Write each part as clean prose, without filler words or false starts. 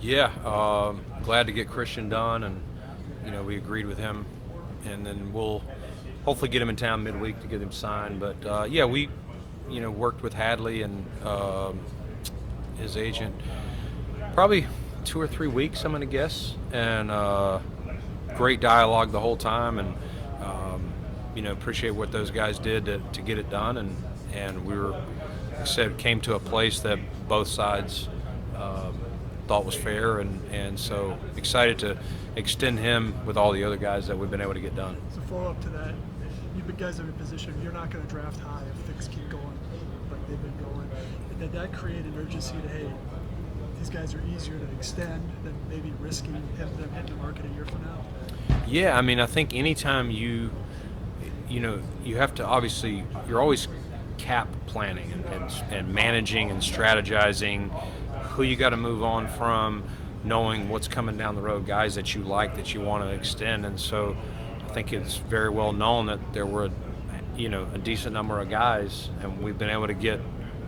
Yeah, glad to get Christian done, and we agreed with him, and then we'll hopefully get him in town midweek to get him signed. But yeah, we worked with Hadley and his agent probably 2 or 3 weeks, I'm gonna guess, and great dialogue the whole time, and appreciate what those guys did to get it done, and we were like I said, came to a place that both sides thought was fair, and so excited to extend him with all the other guys that we've been able to get done. So follow up to that, you guys are in a position you're not going to draft high if things keep going like they've been going. Did that create an urgency to, hey, these guys are easier to extend than maybe risking them hitting the market a year from now? Yeah, I mean, I think anytime you have to, obviously, you're always cap planning and managing and strategizing who you got to move on from, knowing what's coming down the road, guys that you like, that you want to extend. And so I think it's very well known that there were a decent number of guys, and we've been able to get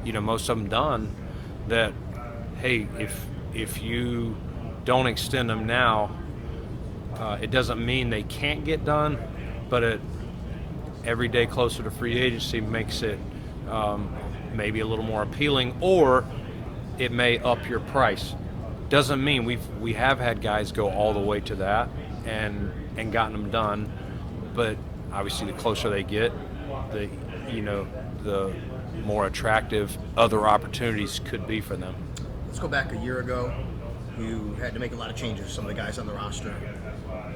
most of them done, that hey, if you don't extend them now, it doesn't mean they can't get done, but every day closer to free agency makes it maybe a little more appealing, or it may up your price. Doesn't mean we have had guys go all the way to that and gotten them done, but obviously the closer they get, the more attractive other opportunities could be for them. Let's go back a year ago. You had to make a lot of changes to some of the guys on the roster.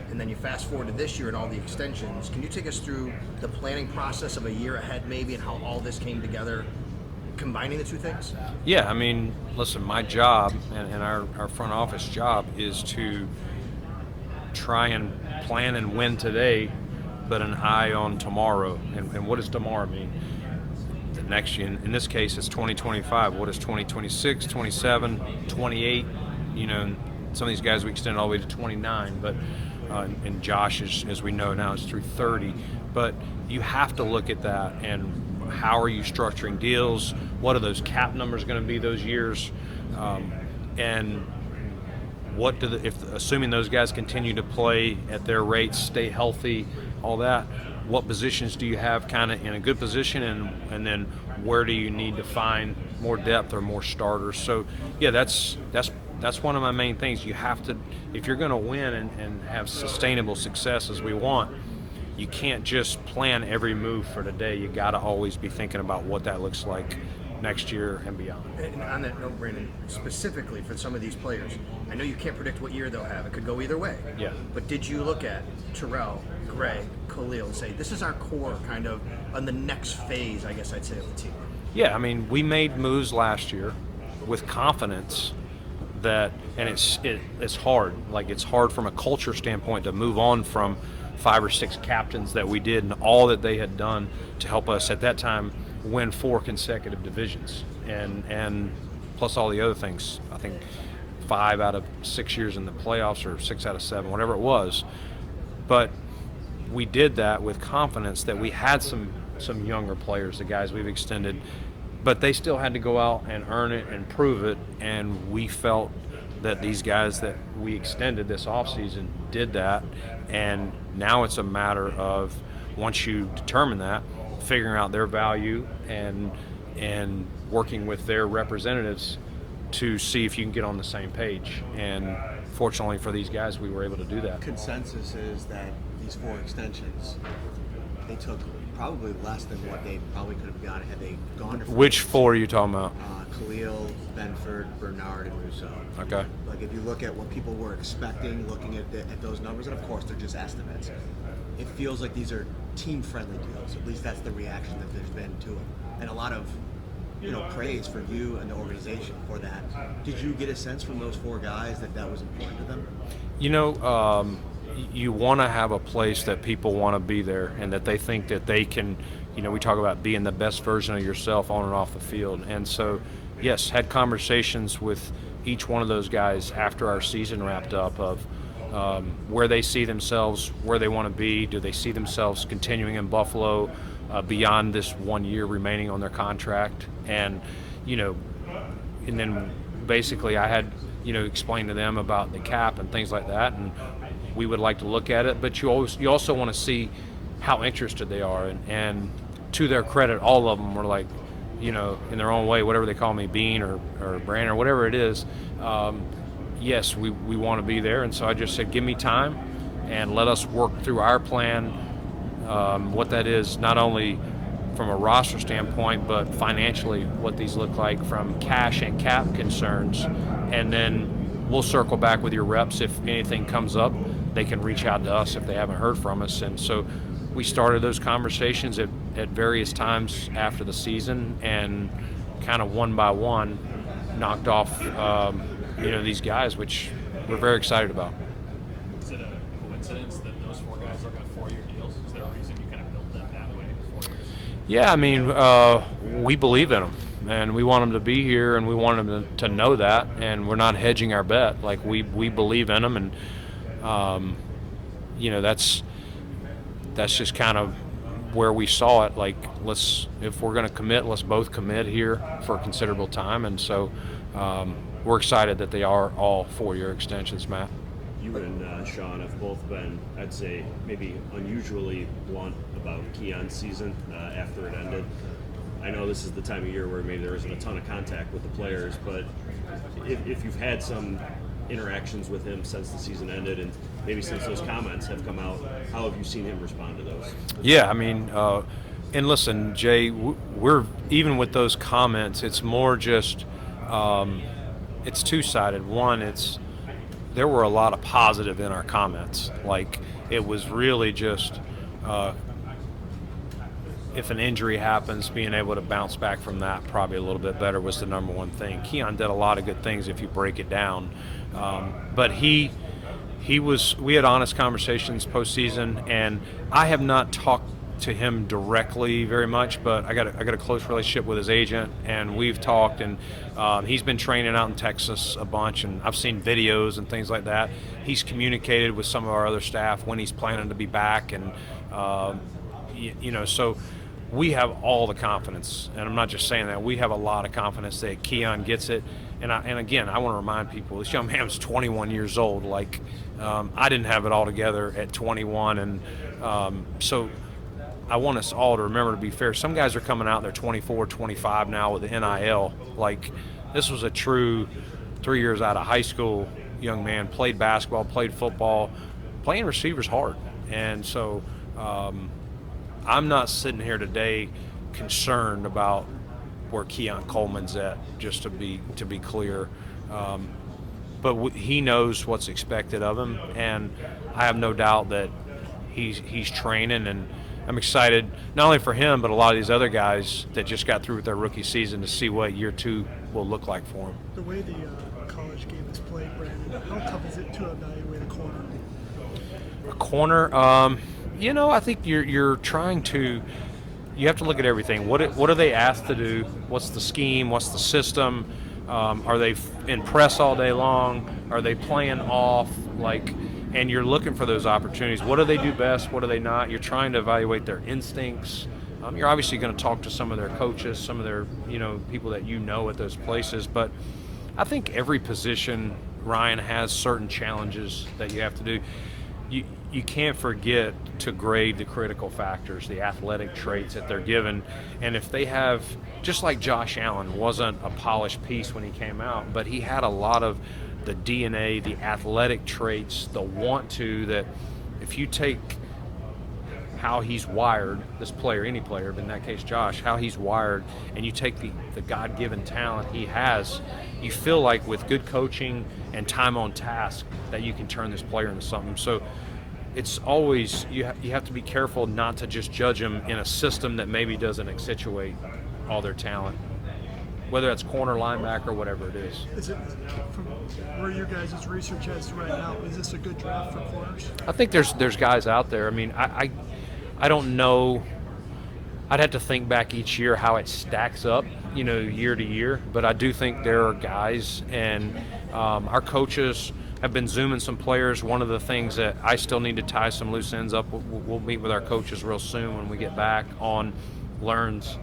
And then you fast forward to this year and all the extensions. Can you take us through the planning process of a year ahead maybe, and how all this came together, combining the two things? Yeah, I mean, listen, my job and our front office job is to try and plan and win today, but an eye on tomorrow. And what does tomorrow mean? The next year, in this case, it's 2025. What is 2026, 27, 28? Some of these guys we extend all the way to 29, but and Josh, as we know now, is through 30. But you have to look at that, and how are you structuring deals? What are those cap numbers going to be those years? And what assuming those guys continue to play at their rates, stay healthy, all that, what positions do you have kind of in a good position, and then where do you need to find more depth or more starters? So yeah, that's one of my main things. You have to, if you're going to win and have sustainable success as we want, you can't just plan every move for today. You got to always be thinking about what that looks like next year and beyond. And on that note, Brandon, specifically for some of these players, I know you can't predict what year they'll have. It could go either way. Yeah. But did you look at Terrell, Gray, Khalil, and say, this is our core kind of on the next phase, I guess I'd say, of the team? Yeah, I mean, we made moves last year with confidence that, and it's hard. Like, it's hard from a culture standpoint to move on from 5 or 6 captains that we did and all that they had done to help us at that time win 4 consecutive divisions, and plus all the other things. I think 5 out of 6 years in the playoffs, or 6 out of 7, whatever it was. But we did that with confidence that we had some younger players, the guys we've extended, but they still had to go out and earn it and prove it, and we felt that these guys that we extended this offseason did that. And now it's a matter of, once you determine that, figuring out their value and working with their representatives to see if you can get on the same page. And fortunately for these guys, we were able to do that. Consensus is that these 4 extensions, they took probably less than what they probably could have gotten had they gone to. Which 4 are you talking about? Khalil, Benford, Bernard, and Rousseau. Okay. Like, if you look at what people were expecting, looking at those numbers, and of course they're just estimates, it feels like these are team-friendly deals. At least that's the reaction that there's been to them, and a lot of praise for you and the organization for that. Did you get a sense from those 4 guys that was important to them? You want to have a place that people want to be there, and that they think that they can, we talk about being the best version of yourself on and off the field. And so, yes, had conversations with each one of those guys after our season wrapped up of where they see themselves, where they want to be. Do they see themselves continuing in Buffalo beyond this 1 year remaining on their contract? And, and then basically I had explain to them about the cap and things like that, and we would like to look at it. But you also want to see how interested they are, and to their credit, all of them were like, in their own way, whatever they call me, Beane or Brandon or whatever it is. Yes, we want to be there, and so I just said, give me time, and let us work through our plan. What that is, not only from a roster standpoint, but financially, what these look like from cash and cap concerns, and then we'll circle back with your reps if anything comes up. They can reach out to us if they haven't heard from us, and so we started those conversations at various times after the season, and kind of one by one knocked off these guys, which we're very excited about. Is it a coincidence that those 4 guys are on 4-year deals? Is there a reason you kind of built them that way, 4 years? Yeah, I mean, we believe in them, and we want them to be here, and we want them to know that, and we're not hedging our bet. Like, we believe in them, and that's just kind of where we saw it. Like, if we're going to commit, let's both commit here for a considerable time, and so we're excited that they are all 4-year extensions, Matt. You and Sean have both been, I'd say, maybe unusually blunt about Keon's season after it ended. I know this is the time of year where maybe there isn't a ton of contact with the players, but if you've had some interactions with him since the season ended, and maybe since those comments have come out, how have you seen him respond to those? Yeah, I mean, and listen, Jay, we're even with those comments, it's more just it's two-sided. One, there were a lot of positive in our comments. Like, it was really just if an injury happens, being able to bounce back from that probably a little bit better was the number one thing. Keon did a lot of good things if you break it down, but we had honest conversations postseason, and I have not talked to him directly very much, but I got a close relationship with his agent, and we've talked, and he's been training out in Texas a bunch, and I've seen videos and things like that. He's communicated with some of our other staff when he's planning to be back, and so we have all the confidence, and I'm not just saying that, we have a lot of confidence that Keon gets it. And again, I want to remind people, this young man was 21 years old. Like, I didn't have it all together at 21, and so I want us all to remember, to be fair, some guys are coming out, they're 24, 25 now with the NIL. Like, this was a true 3 years out of high school young man, played basketball, played football. Playing receiver's hard. And so I'm not sitting here today concerned about where Keon Coleman's at, just to be clear. But he knows what's expected of him, and I have no doubt that he's training, and I'm excited not only for him, but a lot of these other guys that just got through with their rookie season to see what year 2 will look like for them. The way the college game is played, Brandon, how tough is it to evaluate a corner? A corner, I think you're trying to. You have to look at everything. What are they asked to do? What's the scheme? What's the system? Are they in press all day long? Are they playing off? And you're looking for those opportunities. What do they do best? What do they not? You're trying to evaluate their instincts. You're obviously going to talk to some of their coaches, some of their people that at those places. But I think every position, Ryan, has certain challenges that you have to do. You can't forget to grade the critical factors, the athletic traits that they're given. And if they have, just like Josh Allen wasn't a polished piece when he came out, but he had a lot of the DNA, the athletic traits, the want to, that if you take how he's wired, this player, any player, but in that case Josh, how he's wired, and you take the God-given talent he has, you feel like with good coaching and time on task that you can turn this player into something. So it's always, you have to be careful not to just judge them in a system that maybe doesn't accentuate all their talent, whether that's corner, linebacker, whatever it is. Is it, from where your guys' research is right now, is this a good draft for corners? I think there's guys out there. I mean, I don't know. I'd have to think back each year how it stacks up, year to year. But I do think there are guys, and our coaches have been zooming some players. One of the things that I still need to tie some loose ends up, we'll meet with our coaches real soon when we get back on Learn's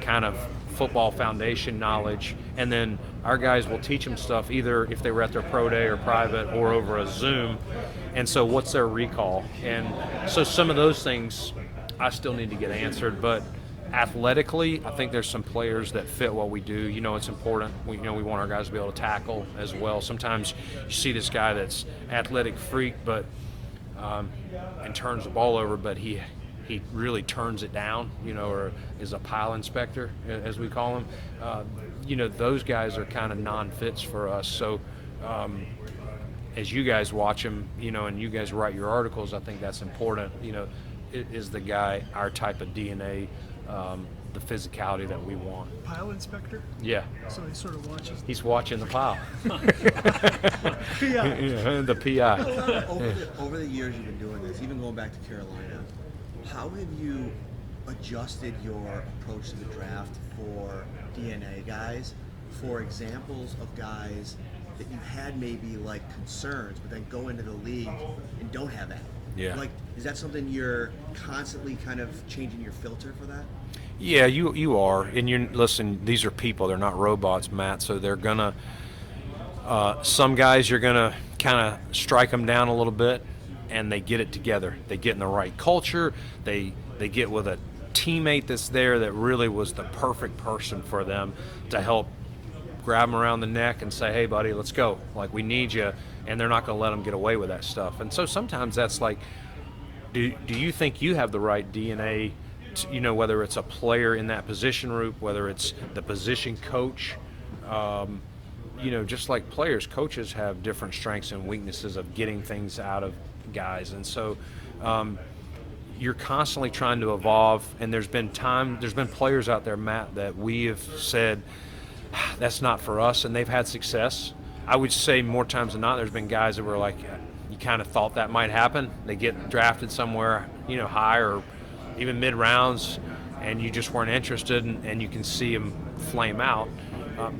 kind of football foundation knowledge, and then our guys will teach them stuff either if they were at their pro day or private or over a Zoom. And so what's their recall? And so some of those things I still need to get answered, but athletically, I think there's some players that fit what we do. You know, it's important. We want our guys to be able to tackle as well. Sometimes you see this guy that's athletic freak, but and turns the ball over, but he really turns it down, or is a pile inspector, as we call him. Those guys are kind of non-fits for us. So as you guys watch them, and you guys write your articles, I think that's important. Is the guy our type of DNA, the physicality that we want? Pile inspector? Yeah. So he sort of watches. He's watching the pile. PI. Yeah, the PI. Over the years you've been doing this, even going back to Carolina, how have you adjusted your approach to the draft for DNA guys, for examples of guys that you had maybe like concerns, but then go into the league and don't have that? Yeah. Like, is that something you're constantly kind of changing your filter for that? Yeah, you are. And listen, these are people, they're not robots, Matt, so they're gonna some guys you're gonna kind of strike them down a little bit, and they get it together. They get in the right culture. They get with a teammate that's there that really was the perfect person for them to help grab them around the neck and say, hey, buddy, let's go. Like, we need you. And they're not going to let them get away with that stuff. And so sometimes that's like, do you think you have the right DNA to, whether it's a player in that position group, whether it's the position coach, just like players, coaches have different strengths and weaknesses of getting things out of guys. And so you're constantly trying to evolve. And there's been players out there, Matt, that we have said, that's not for us, and they've had success. I would say more times than not, there's been guys that were like, you kind of thought that might happen. They get drafted somewhere, high or even mid rounds, and you just weren't interested, and you can see them flame out.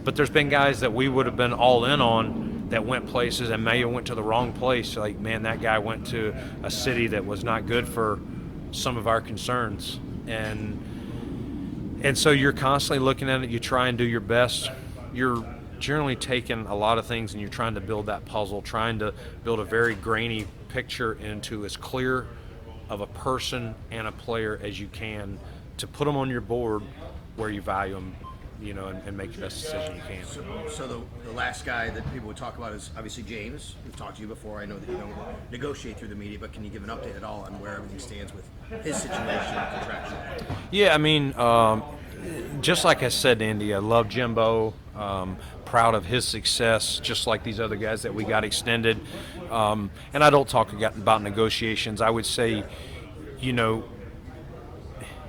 But there's been guys that we would have been all in on that went places and maybe went to the wrong place. Like, man, that guy went to a city that was not good for some of our concerns. And so you're constantly looking at it. You try and do your best. You're generally taking a lot of things and you're trying to build that puzzle, trying to build a very grainy picture into as clear of a person and a player as you can to put them on your board where you value them, and make the best decision you can. So the last guy that people would talk about is obviously James. We've talked to you before. I know that you don't negotiate through the media, but can you give an update at all on where everything stands with his situation contractually? Yeah, I mean, just like I said to Andy, I love Jimbo. Proud of his success, just like these other guys that we got extended. And I don't talk about negotiations. I would say,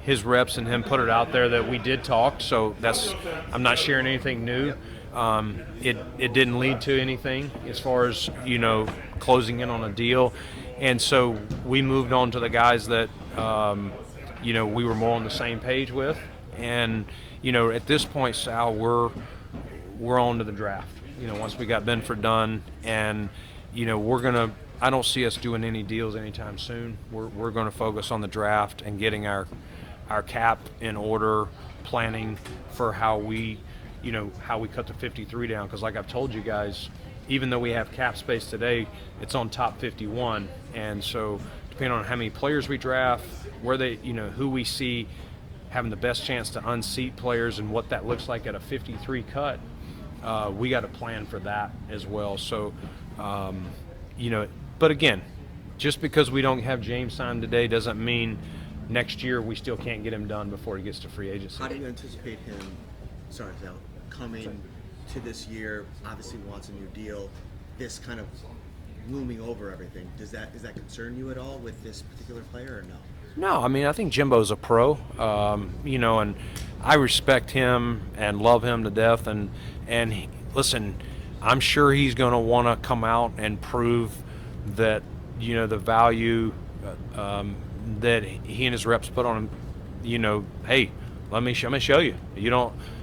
his reps and him put it out there that we did talk. So I'm not sharing anything new. It didn't lead to anything as far as, closing in on a deal. And so we moved on to the guys that, we were more on the same page with. And, at this point, Sal, we're on to the draft. Once we got Benford done, and I don't see us doing any deals anytime soon. We're going to focus on the draft and getting our cap in order, planning for how we cut the 53 down. Because like I've told you guys, even though we have cap space today, it's on top 51, and so depending on how many players we draft, where they, who we see having the best chance to unseat players and what that looks like at a 53 cut. We got to plan for that as well. So, but again, just because we don't have James signed today doesn't mean next year we still can't get him done before he gets to free agency. How do you anticipate him, coming to this year, obviously wants a new deal, this kind of looming over everything? Does that concern you at all with this particular player or no? No, I mean, I think Jimbo's a pro, and I respect him and love him to death. And listen, I'm sure he's going to want to come out and prove that, the value that he and his reps put on him, hey, let me show you.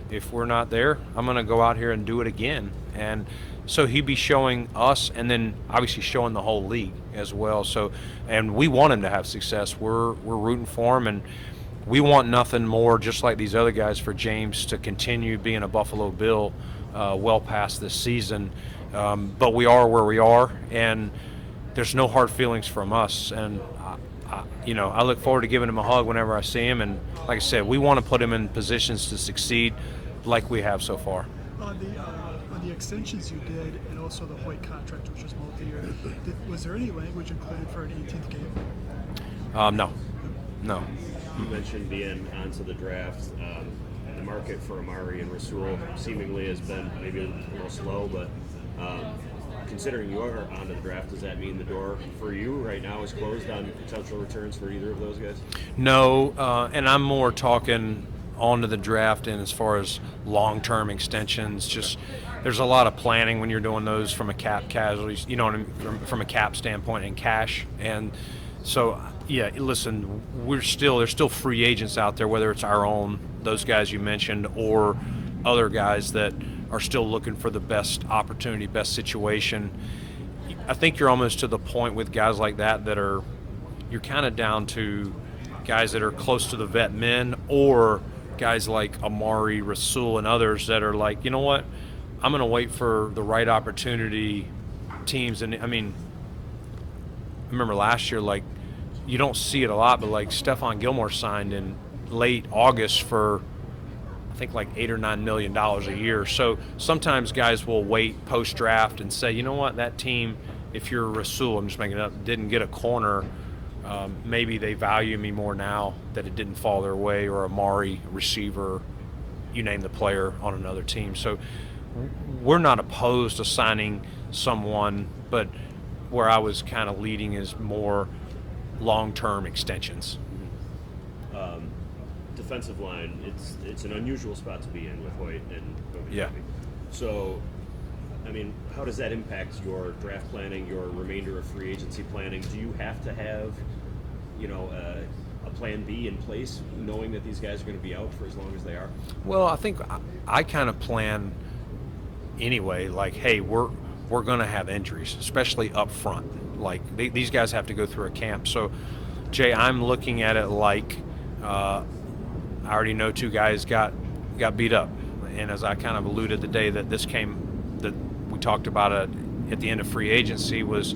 If we're not there, I'm going to go out here and do it again. And so he'd be showing us, and then obviously showing the whole league as well. So, and we want him to have success. We're rooting for him, and we want nothing more, just like these other guys, for James to continue being a Buffalo Bill well past this season. But we are where we are, and there's no hard feelings from us. And I look forward to giving him a hug whenever I see him. And like I said, we want to put him in positions to succeed, like we have so far. On the extensions you did, and also the Hoyt contract, which was multi-year, was there any language included for an 18th game? No. You mentioned being onto the draft. The market for Amari and Rasul seemingly has been maybe a little slow, but considering you're onto the draft, does that mean the door for you right now is closed on potential returns for either of those guys? No, and I'm more talking onto the draft and as far as long-term extensions. Just there's a lot of planning when you're doing those from a cap casualties, you know what I mean, from a cap standpoint and cash. And so, yeah, listen, there's still free agents out there, whether it's our own, those guys you mentioned, or other guys that are still looking for the best opportunity, best situation. I think you're almost to the point with guys like that you're kind of down to guys that are close to the vet men, or guys like Amari, Rasul, and others that are like, you know what, I'm going to wait for the right opportunity teams. And I mean, I remember last year, like, you don't see it a lot, but like Stephon Gilmore signed in late August for I think like $8 or $9 million a year. So sometimes guys will wait post draft and say, you know what, that team, if you're Rasul, I'm just making it up, didn't get a corner, maybe they value me more now that it didn't fall their way, or Amari, receiver, you name the player on another team. So we're not opposed to signing someone, but where I was kind of leading is more long-term extensions. Defensive line, it's an unusual spot to be in with Hoyt and Ogunjobi. Yeah. So, I mean, how does that impact your draft planning, your remainder of free agency planning? Do you have to have, a plan B in place, knowing that these guys are going to be out for as long as they are? Well, I think I kind of plan anyway, like, hey, we're going to have injuries, especially up front. Like, these guys have to go through a camp. So, Jay, I'm looking at it like I already know two guys got beat up. And as I kind of alluded the day that that we talked about it at the end of free agency was,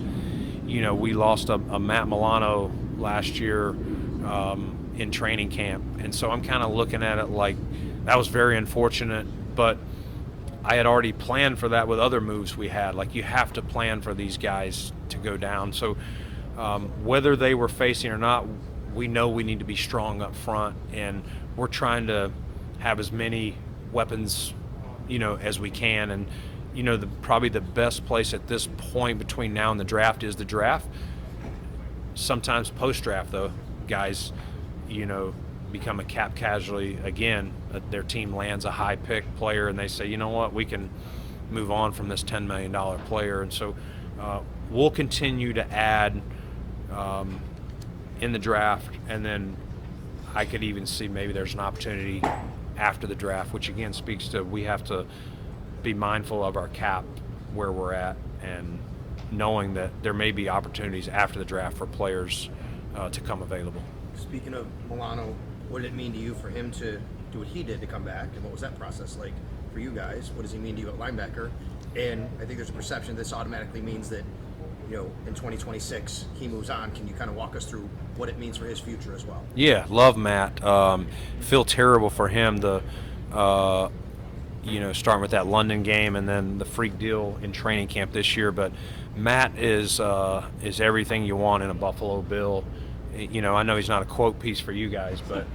we lost a Matt Milano last year in training camp. And so I'm kind of looking at it like that was very unfortunate, but I had already planned for that with other moves we had. Like, you have to plan for these guys to go down. So whether they were facing or not, we know we need to be strong up front, and we're trying to have as many weapons, as we can. And, probably the best place at this point between now and the draft is the draft. Sometimes post-draft, though, guys, become a cap casualty again. Their team lands a high-pick player, and they say, you know what, we can move on from this $10 million player. And so we'll continue to add in the draft, and then I could even see maybe there's an opportunity after the draft, which again speaks to we have to be mindful of our cap where we're at, and knowing that there may be opportunities after the draft for players to come available. Speaking of Milano, what did it mean to you for him to do what he did to come back, and what was that process like for you guys? What does he mean to you at linebacker? And I think there's a perception this automatically means that, in 2026 he moves on. Can you kind of walk us through what it means for his future as well? Yeah, love Matt. Feel terrible for him. Starting with that London game and then the freak deal in training camp this year. But Matt is everything you want in a Buffalo Bill. I know he's not a quote piece for you guys, but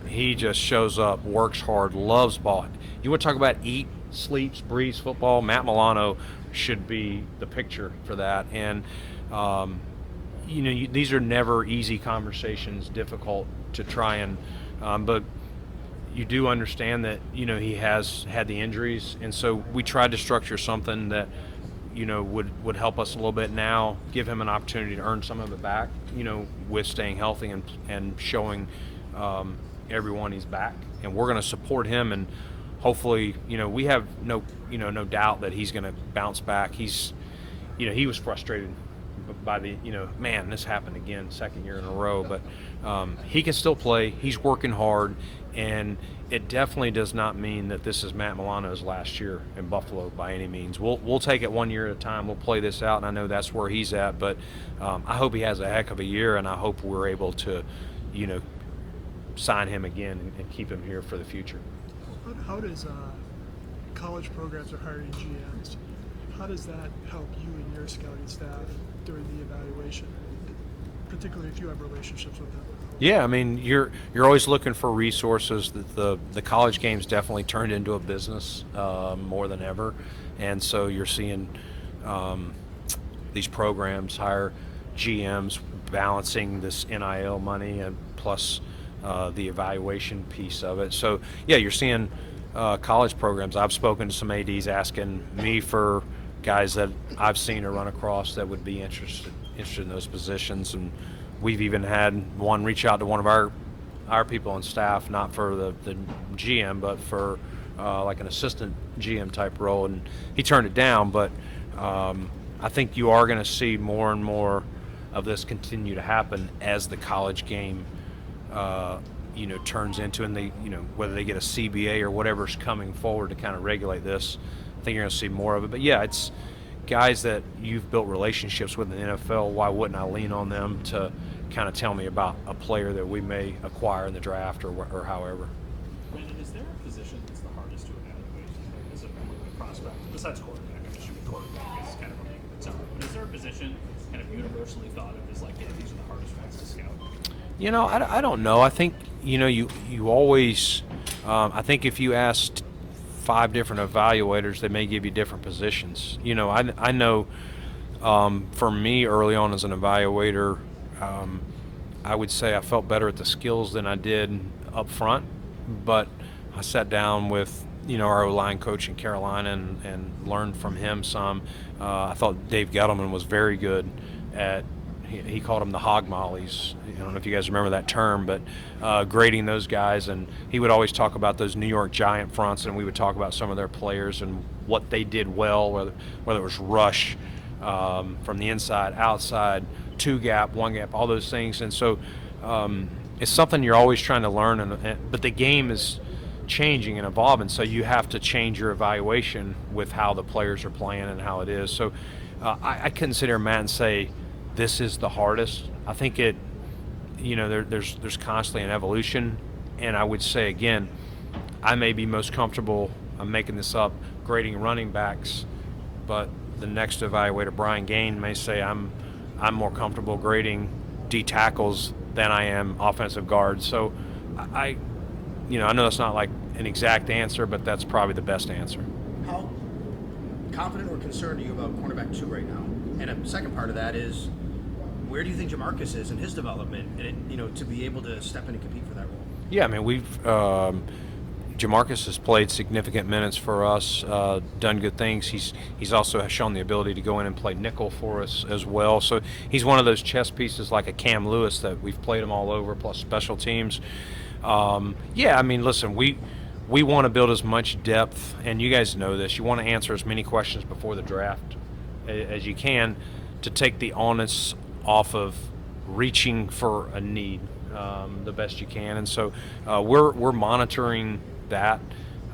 he just shows up, works hard, loves ball. You want to talk about eat, sleeps, breathes football? Matt Milano should be the picture for that. And these are never easy conversations, difficult to try and but you do understand that he has had the injuries, and so we tried to structure something that would help us a little bit now, give him an opportunity to earn some of it back, with staying healthy and showing everyone he's back. And we're going to support him, and hopefully, we have no doubt that he's going to bounce back. He was frustrated by the, man, this happened again, second year in a row. But he can still play. He's working hard, and it definitely does not mean that this is Matt Milano's last year in Buffalo by any means. We'll take it 1 year at a time. We'll play this out, and I know that's where he's at. But I hope he has a heck of a year, and I hope we're able to, sign him again and keep him here for the future. How does college programs are hiring GMs? How does that help you and your scouting staff during the evaluation, particularly if you have relationships with them? Yeah, I mean, you're always looking for resources. The college game's definitely turned into a business more than ever, and so you're seeing these programs hire GMs balancing this NIL money and plus the evaluation piece of it. So yeah, you're seeing college programs. I've spoken to some ADs asking me for guys that I've seen or run across that would be interested in those positions, and we've even had one reach out to one of our people on staff, not for the GM, but for like an assistant GM type role, and he turned it down. But I think you are going to see more and more of this continue to happen as the college game turns into, and they, whether they get a CBA or whatever's coming forward to kind of regulate this, I think you're going to see more of it. But yeah, it's guys that you've built relationships with in the NFL. Why wouldn't I lean on them to kind of tell me about a player that we may acquire in the draft or however? Brandon, is there a position that's the hardest to evaluate as a prospect? Besides quarterback, I'm assuming quarterback is kind of a thing of its own. But is there a position kind of universally thought of as like, yeah, these are the hardest ones to scout? I don't know. I think, you always, I think if you asked 5 different evaluators, they may give you different positions. I know for me early on as an evaluator, I would say I felt better at the skills than I did up front, but I sat down with our O-line coach in Carolina and learned from him some. I thought Dave Gettleman was very good at, he called them the hog mollies. I don't know if you guys remember that term, but grading those guys. And he would always talk about those New York Giant fronts, and we would talk about some of their players and what they did well, whether it was rush from the inside, outside, 2-gap, 1-gap, all those things. And so it's something you're always trying to learn. But the game is changing and evolving, so you have to change your evaluation with how the players are playing and how it is. So I couldn't sit here, Matt, and say this is the hardest. I think there's constantly an evolution, and I would say again, I may be most comfortable, I'm making this up, grading running backs, but the next evaluator, Brian Gain, may say I'm more comfortable grading D tackles than I am offensive guards. So I know that's not like an exact answer, but that's probably the best answer. How confident or concerned are you about cornerback 2 right now? And a second part of that is, where do you think Jamarcus is in his development, and to be able to step in and compete for that role? Yeah, I mean, Jamarcus has played significant minutes for us, done good things. He's also shown the ability to go in and play nickel for us as well. So he's one of those chess pieces like a Cam Lewis that we've played him all over, plus special teams. Yeah, I mean, listen, we want to build as much depth, and you guys know this. You want to answer as many questions before the draft as you can to take the onus off of reaching for a need the best you can. And so we're monitoring that.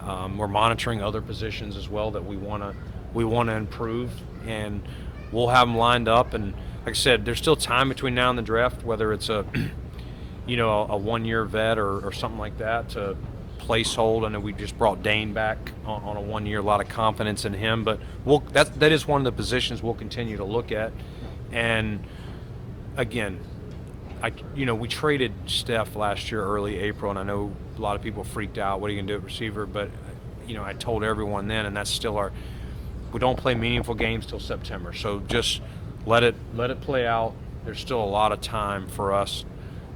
We're monitoring other positions as well that we want to improve, and we'll have them lined up. And like I said, there's still time between now and the draft, whether it's a 1-year vet or something like that to placehold. I know we just brought Dane back on a 1 year, a lot of confidence in him, but that is one of the positions we'll continue to look at. And again, we traded Steph last year early April, and I know a lot of people freaked out. What are you going to do at receiver? But I told everyone then, and that's still we don't play meaningful games till September. So just let it play out. There's still a lot of time for us,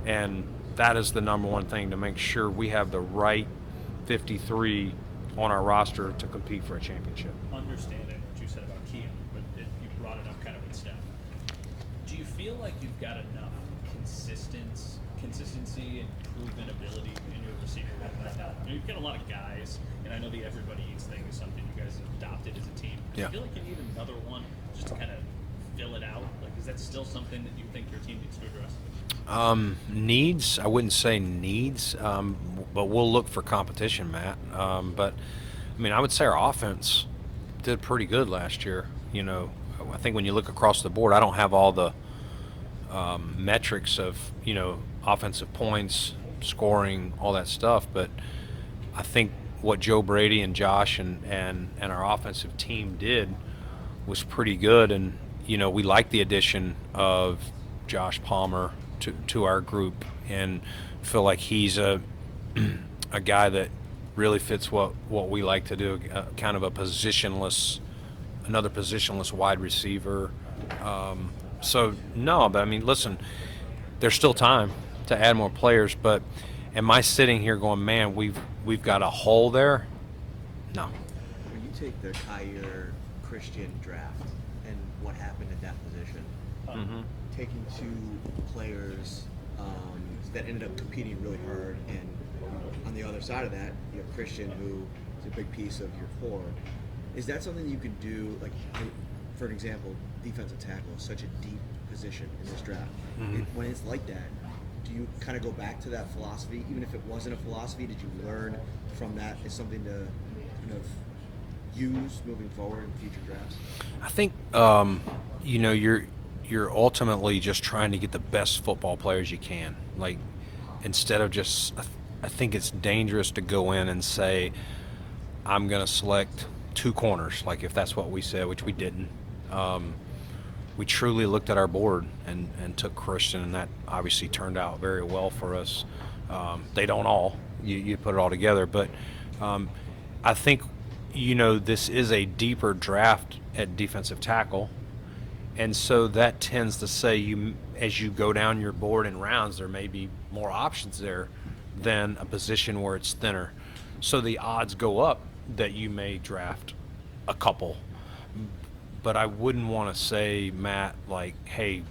and that is the number one thing, to make sure we have the right 53 on our roster to compete for a championship. Understanding what you said about Keon, but you brought it up kind of with Steph. Do you feel like you've got enough consistency and proven ability in your receiver room right now? You've got a lot of guys, and I know the everybody eats thing is something you guys have adopted as a team. Do you Yeah. feel like you need another one just to kind of fill it out? Like, is that still something that you think your team needs to address? Needs, I wouldn't say needs, but we'll look for competition, Matt. But, I mean, I would say our offense did pretty good last year. You know, I think when you look across the board, I don't have all the metrics of, you know, offensive points, scoring, all that stuff, but I think what Joe Brady and Josh and our offensive team did was pretty good. And, you know, we like the addition of Josh Palmer to our group and feel like he's a guy that really fits what we like to do, kind of another positionless wide receiver. So, no, but I mean, listen, there's still time to add more players, but am I sitting here going, man, we've got a hole there? No. When you take the Kyer Christian draft and what happened at that position, taking two players that ended up competing really hard, and on the other side of that, you have Christian, who is a big piece of your core. Is that something you could do? Like, for an example, defensive tackle is such a deep position in this draft. When it's like that, do you kind of go back to that philosophy? Even if it wasn't a philosophy, did you learn from that as something to kind of use moving forward in future drafts? I think you know, you're ultimately just trying to get the best football players you can. Like, instead of just, I think it's dangerous to go in and say, I'm going to select two corners, like if that's what we said, which we didn't. We truly looked at our board and took Christian, and that obviously turned out very well for us. They don't all. You put it all together. But I think, you know, this is a deeper draft at defensive tackle. And so that tends to say, as you go down your board in rounds, there may be more options there than a position where it's thinner. So the odds go up that you may draft a couple. But I wouldn't want to say, Matt, like, hey,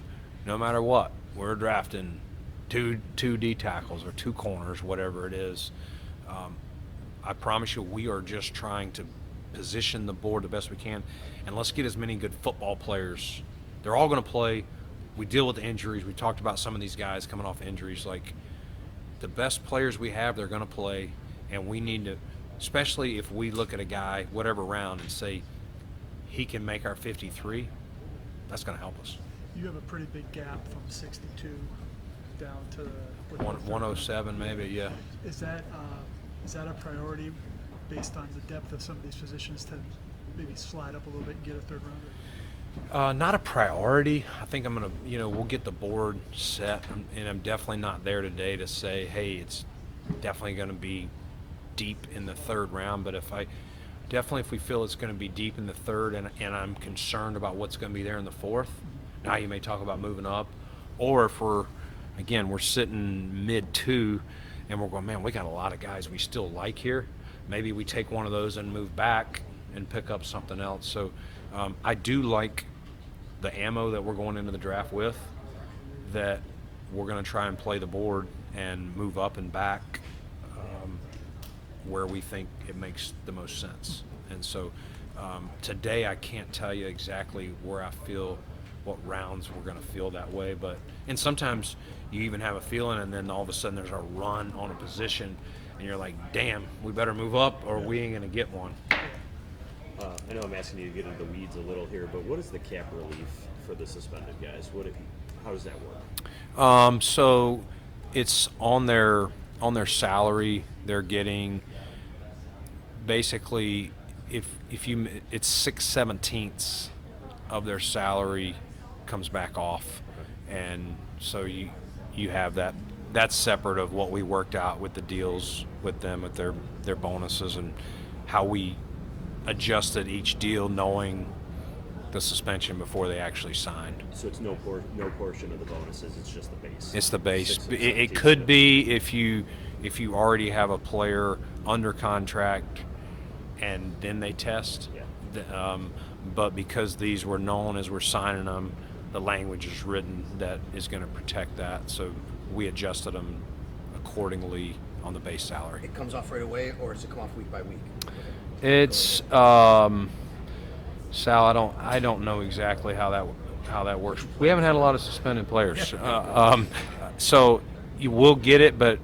no matter what, we're drafting two D tackles or two corners, whatever it is. I promise you, we are just trying to position the board the best we can, and let's get as many good football players. They're all going to play. We deal with the injuries. We talked about some of these guys coming off injuries. Like, the best players we have, they're going to play, and we need to, especially if we look at a guy, whatever round, and say he can make our 53, that's going to help us. You have a pretty big gap from 62 down to 107 maybe, yeah. Is that a priority based on the depth of some of these positions to maybe slide up a little bit and get a third rounder? Not a priority. I think I'm going to, you know, we'll get the board set, and I'm definitely not there today to say, hey, it's definitely going to be deep in the third round. But if we feel it's going to be deep in the third, and I'm concerned about what's going to be there in the fourth, now you may talk about moving up. Or if we're sitting mid-2, and we're going, man, we got a lot of guys we still like here. Maybe we take one of those and move back and pick up something else. So I do like the ammo that we're going into the draft with, that we're going to try and play the board and move up and back where we think it makes the most sense. And so today I can't tell you exactly where I feel, what rounds we're going to feel that way. And sometimes you even have a feeling, and then all of a sudden there's a run on a position, and you're like, damn, we better move up or we ain't going to get one. I know I'm asking you to get into the weeds a little here, but what is the cap relief for the suspended guys? How does that work? So it's on their salary. They're getting basically, it's 6/17 of their salary comes back off, and so you have that. That's separate of what we worked out with the deals with them, with their bonuses, and how we adjusted each deal knowing the suspension before they actually signed. So it's no portion of the bonuses, it's just the base. It's the base. It could be if you already have a player under contract and then they test. Yeah. But because these were known as we're signing them, the language is written that is going to protect that. So we adjusted them accordingly on the base salary. It comes off right away, or does it come off week by week? It's Sal. I don't know exactly how that how that works. We haven't had a lot of suspended players, so you will get it, but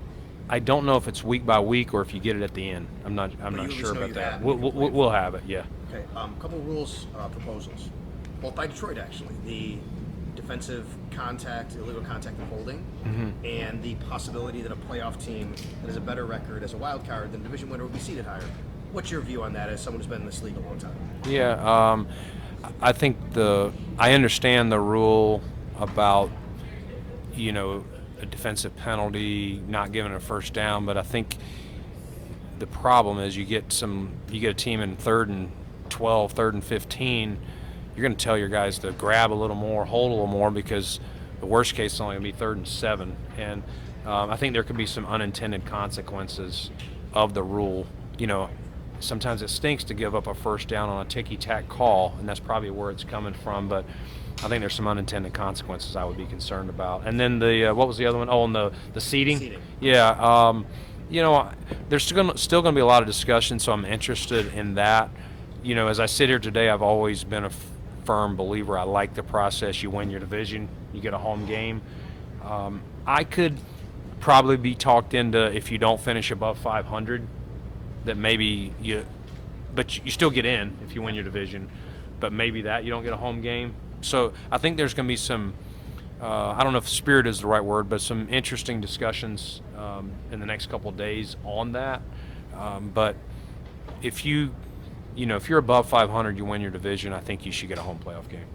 I don't know if it's week by week or if you get it at the end. I'm not you at least sure know about you that. have it. We'll have it, yeah. Okay, couple rules proposals, both by Detroit actually. The defensive contact, illegal contact and holding, and the possibility that a playoff team that has a better record as a wild card than division winner will be seated higher. What's your view on that as someone who's been in this league a long time? Yeah, I think I understand the rule about, a defensive penalty, not giving a first down, but I think the problem is you get a team in 3rd and 12, 3rd and 15, you're going to tell your guys to grab a little more, hold a little more, because the worst case is only going to be 3rd and 7. And I think there could be some unintended consequences of the rule. Sometimes it stinks to give up a first down on a ticky-tack call, and that's probably where it's coming from. But I think there's some unintended consequences I would be concerned about. And then what was the other one? Oh, and the seating. Seating. Yeah. There's still going to be a lot of discussion, so I'm interested in that. As I sit here today, I've always been a firm believer. I like the process. You win your division, you get a home game. I could probably be talked into, if you don't finish above 500, that maybe but you still get in if you win your division, but maybe that you don't get a home game. So I think there's going to be some, I don't know if spirit is the right word, but some interesting discussions in the next couple of days on that. But if you're above 500, you win your division, I think you should get a home playoff game.